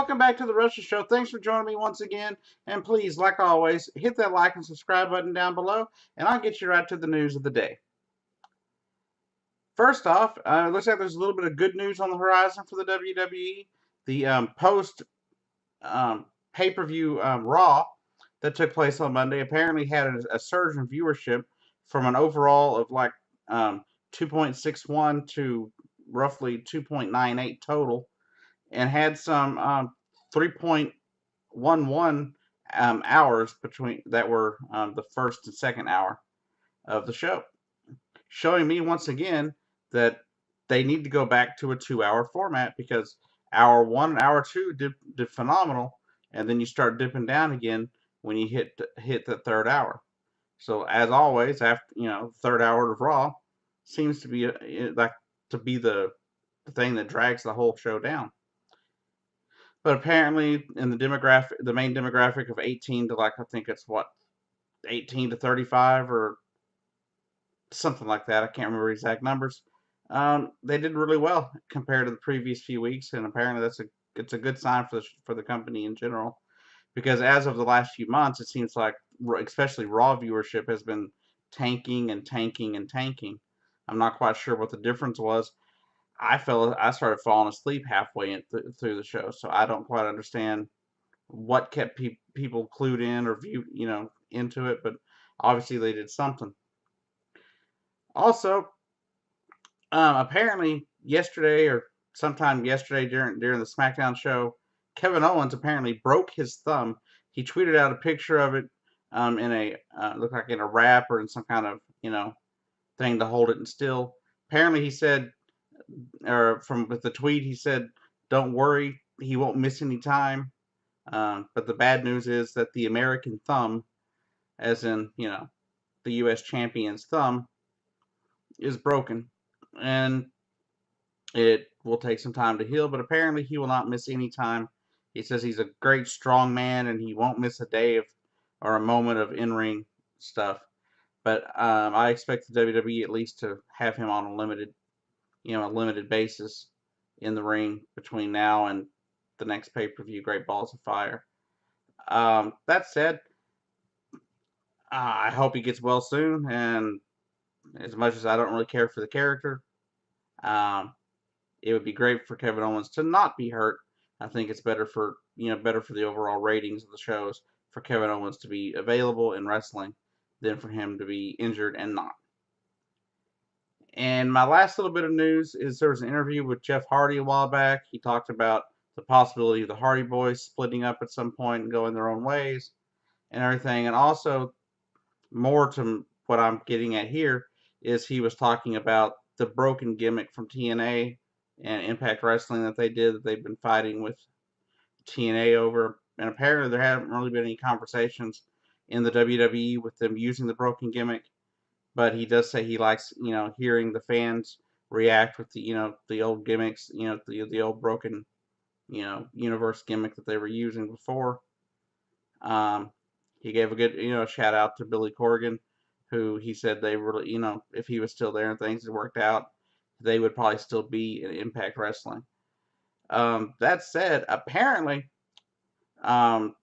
welcome back to the Wrestle Show. Thanks for joining me once again. And please, like always, hit that like and subscribe button down below, and I'll get you right to the news of the day. First off, it looks like there's a little bit of good news on the horizon for the WWE. The post pay-per-view Raw that took place on Monday apparently had a surge in viewership from an overall of like 2.61 to roughly 2.98 total, and had some 3.11 hours between that were the first and second hour of the show, showing me once again that they need to go back to a 2 hour format because hour one and hour two did phenomenal, and then you start dipping down again when you hit the third hour. So as always, after third hour of Raw seems to be like to be the thing that drags the whole show down. But apparently, in the main demographic of 18 to like I think it's what 18 to 35 or something like that. I can't remember exact numbers. They did really well compared to the previous few weeks, and apparently it's a good sign for the company in general. Because as of the last few months, it seems like especially Raw viewership has been tanking and tanking and tanking. I'm not quite sure what the difference was. I started falling asleep halfway through the show, so I don't quite understand what kept people clued in or into it, but obviously they did something. Also, apparently yesterday or sometime yesterday during the SmackDown show, Kevin Owens apparently broke his thumb. He tweeted out a picture of it in a looked like in a wrap or in some kind of thing to hold it in still. Apparently he said, or from with the tweet he said, "Don't worry, he won't miss any time." But the bad news is that the American thumb, as in the U.S. champion's thumb, is broken, and it will take some time to heal, but apparently he will not miss any time. He says he's a great, strong man, and he won't miss a day or a moment of in-ring stuff. But I expect the WWE at least to have him on a limited basis in the ring between now and the next pay-per-view, Great Balls of Fire. That said, I hope he gets well soon, and as much as I don't really care for the character, um, it would be great for Kevin Owens to not be hurt. I think it's better for the overall ratings of the shows for Kevin Owens to be available in wrestling than for him to be injured and not. And my last little bit of news is there was an interview with Jeff Hardy a while back. He talked about the possibility of the Hardy Boys splitting up at some point and going their own ways and everything. And also, more to what I'm getting at here, is he was talking about the broken gimmick from TNA and Impact Wrestling that they've been fighting with TNA over. And apparently there haven't really been any conversations in the WWE with them using the broken gimmick. But he does say he likes, hearing the fans react with the old gimmicks, the old broken, universe gimmick that they were using before. He gave a good, shout out to Billy Corgan, who he said they really, if he was still there and things had worked out, they would probably still be in Impact Wrestling. That said, um,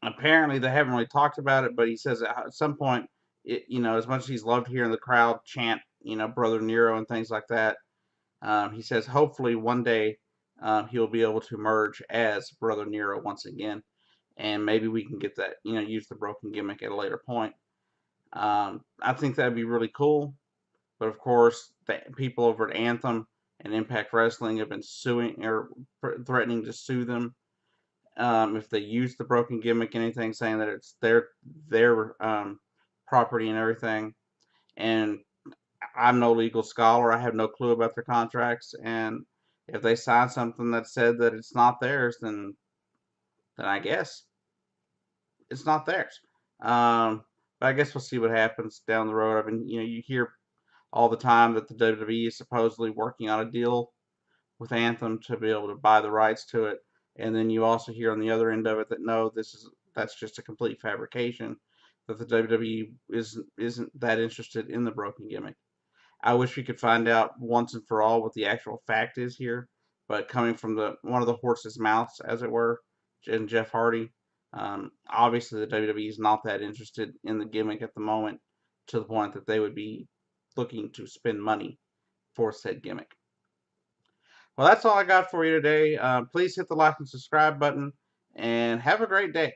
apparently they haven't really talked about it, but he says at some point, as much as he's loved hearing the crowd chant, Brother Nero and things like that, he says hopefully one day he'll be able to merge as Brother Nero once again, and maybe we can get that, use the broken gimmick at a later point. I think that'd be really cool, but of course, the people over at Anthem and Impact Wrestling have been suing or threatening to sue them if they use the broken gimmick, anything, saying that it's their property and everything. And I'm no legal scholar. I have no clue about their contracts. And if they sign something that said that it's not theirs, then I guess it's not theirs. But I guess we'll see what happens down the road. I mean, you hear all the time that the WWE is supposedly working on a deal with Anthem to be able to buy the rights to it, and then you also hear on the other end of it that no, that's just a complete fabrication. That the WWE isn't that interested in the broken gimmick. I wish we could find out once and for all what the actual fact is here, but coming from one of the horse's mouths, as it were, and Jeff Hardy. Obviously, the WWE is not that interested in the gimmick at the moment, to the point that they would be looking to spend money for said gimmick. Well, that's all I got for you today. Please hit the like and subscribe button, and have a great day.